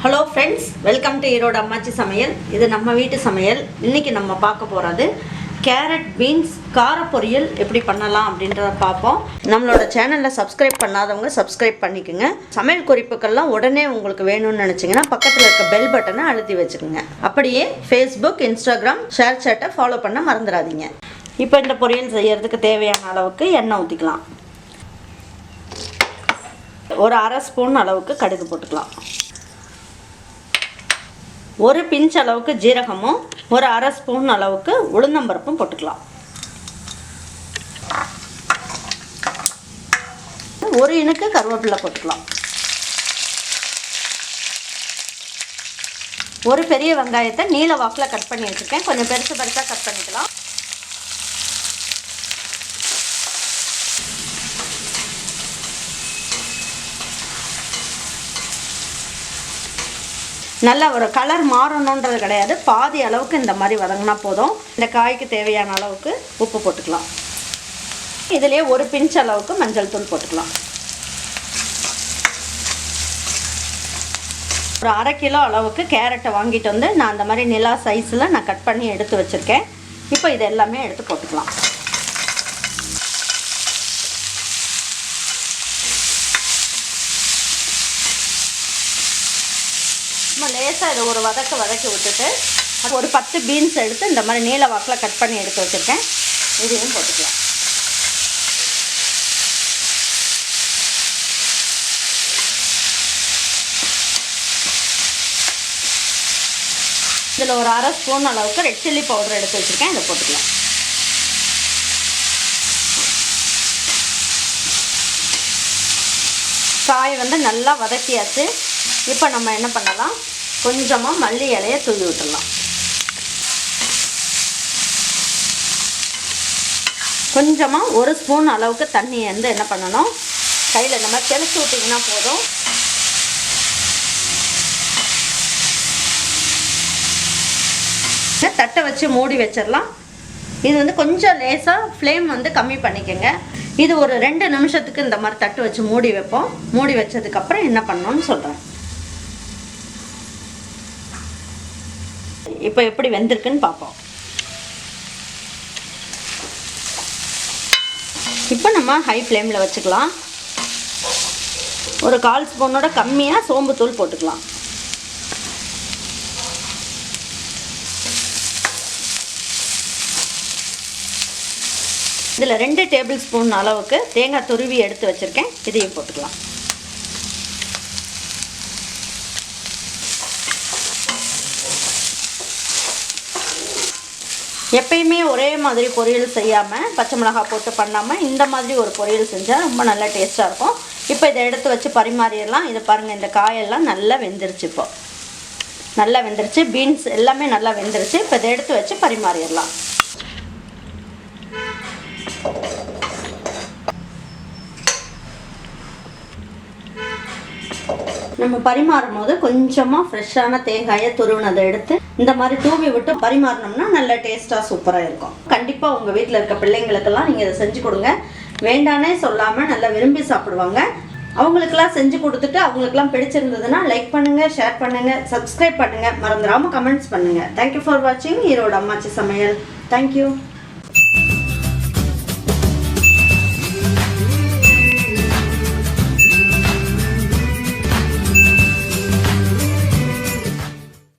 Hello friends, welcome to Erode அம்மாச்சி சமையல். இது நம்ம வீட்டு சமையல். இன்றைக்கி நம்ம பார்க்க போகிறது கேரட் பீன்ஸ் கார பொரியல் எப்படி பண்ணலாம் அப்படின்றத பார்ப்போம். நம்மளோட சேனலில் சப்ஸ்கிரைப் பண்ணாதவங்க சப்ஸ்கிரைப் பண்ணிக்கோங்க. சமையல் குறிப்புக்கள்லாம் உடனே உங்களுக்கு வேணும்னு நினச்சிங்கன்னா பக்கத்தில் இருக்க பெல் பட்டனை அழுத்தி வச்சுக்கோங்க. அப்படியே ஃபேஸ்புக், இன்ஸ்டாகிராம், ஷேர் சேட்டை ஃபாலோ பண்ண மறந்துடாதீங்க. இப்போ இந்த பொரியல் செய்கிறதுக்கு தேவையான அளவுக்கு எண்ணெய் ஊற்றிக்கலாம். ஒரு அரை ஸ்பூன் அளவுக்கு கடுகு போட்டுக்கலாம். ஒரு பிஞ்ச் அளவுக்கு ஜீரகமும் ஒரு அரை ஸ்பூன் அளவுக்கு உளுந்தம்பருப்பும் போட்டுக்கலாம். ஒரு இனுக்கு கருவேப்பிலை போட்டுக்கலாம். ஒரு பெரிய வெங்காயத்தை நீல வாக்கில் கட் பண்ணி வச்சுருக்கேன். கொஞ்சம் பெருசு பெருசாக கட் பண்ணிக்கலாம். நல்ல ஒரு கலர் மாறணுன்றது கிடையாது, பாதி அளவுக்கு இந்த மாதிரி வதங்கினா போதும். இந்த காய்க்கு தேவையான அளவுக்கு உப்பு போட்டுக்கலாம். இதிலேயே ஒரு பிஞ்ச் அளவுக்கு மஞ்சள் தூள் போட்டுக்கலாம். ஒரு அரை கிலோ அளவுக்கு கேரட்டை வாங்கிட்டு வந்து நான் அந்த மாதிரி நிலா சைஸில் நான் கட் பண்ணி எடுத்து வச்சுருக்கேன். இப்போ இது எல்லாமே எடுத்து போட்டுக்கலாம். லேசாக இதை ஒரு வதக்கி விட்டுட்டு ஒரு 10 பீன்ஸ் எடுத்து இந்த மாதிரி நீல வாக்கில் கட் பண்ணி எடுத்து வச்சுருக்கேன். இதையும் போட்டுக்கலாம். இதில் ஒரு அரை ஸ்பூன் அளவுக்கு ரெட் சில்லி பவுடர் எடுத்து வச்சுருக்கேன். இதை போட்டுக்கலாம். காய் நல்லா வதக்கியாச்சு. இப்போ நம்ம என்ன பண்ணலாம், கொஞ்சமாக மல்லி இலையை தூவி விட்டுடலாம். கொஞ்சமாக ஒரு ஸ்பூன் அளவுக்கு தண்ணியை என்ன பண்ணணும், கையில் இந்த மாதிரி தெளித்து விட்டிங்கன்னா போதும். தட்டை வச்சு மூடி வச்சிடலாம். இது கொஞ்சம் லேசாக ஃப்ளேம் கம்மி பண்ணிக்கோங்க. இது ஒரு 2 நிமிஷத்துக்கு இந்த மாதிரி தட்டு வச்சு மூடி வைப்போம். மூடி வச்சதுக்கப்புறம் என்ன பண்ணணும்னு சொல்கிறேன். இப்போ எப்படி வெந்திருக்குன்னு பார்ப்போம். இப்போ நம்ம ஹை ஃப்ளேமில் வச்சுக்கலாம். ஒரு 1/4 ஸ்பூனோட கம்மியாக சோம்புத்தூள் போட்டுக்கலாம். இதில் 2 டேபிள் ஸ்பூன் அளவுக்கு தேங்காய் துருவி எடுத்து வச்சுருக்கேன். இதையும் போட்டுக்கலாம். எப்பயுமே ஒரே மாதிரி பொரியல் செய்யாமல், பச்சை மிளகாய் போட்டு பண்ணாமல் இந்த மாதிரி ஒரு பொரியல் செஞ்சால் ரொம்ப நல்லா டேஸ்ட்டாக இருக்கும். இப்போ இதை எடுத்து வச்சு பரிமாறிடலாம். இதை பாருங்கள், இந்த காயெல்லாம் நல்லா வெந்துருச்சு. இப்போ நல்லா வெந்துருச்சு. பீன்ஸ் எல்லாமே நல்லா வெந்துருச்சு. இப்போ இதை எடுத்து வச்சு பரிமாறிடலாம். நம்ம பரிமாறும் போது கொஞ்சமாக ஃப்ரெஷ்ஷான தேங்காயை துருவினதை எடுத்து இந்த மாதிரி தூவி விட்டு பரிமாறினோம்னா நல்ல டேஸ்ட்டாக சூப்பராக இருக்கும். கண்டிப்பாக உங்கள் வீட்டில் இருக்க பிள்ளைங்களுக்கெல்லாம் நீங்கள் இதை செஞ்சு கொடுங்க. வேண்டானே சொல்லாமல் நல்லா விரும்பி சாப்பிடுவாங்க. அவங்களுக்கெல்லாம் செஞ்சு கொடுத்துட்டு அவங்களுக்கெல்லாம் பிடிச்சிருந்ததுன்னா லைக் பண்ணுங்கள், ஷேர் பண்ணுங்கள், சப்ஸ்கிரைப் பண்ணுங்கள், மறந்துடாமல் கமெண்ட்ஸ் பண்ணுங்கள். தேங்க்யூ ஃபார் வாட்சிங் ஈரோடு அம்மாச்சி சமையல். தேங்க்யூ.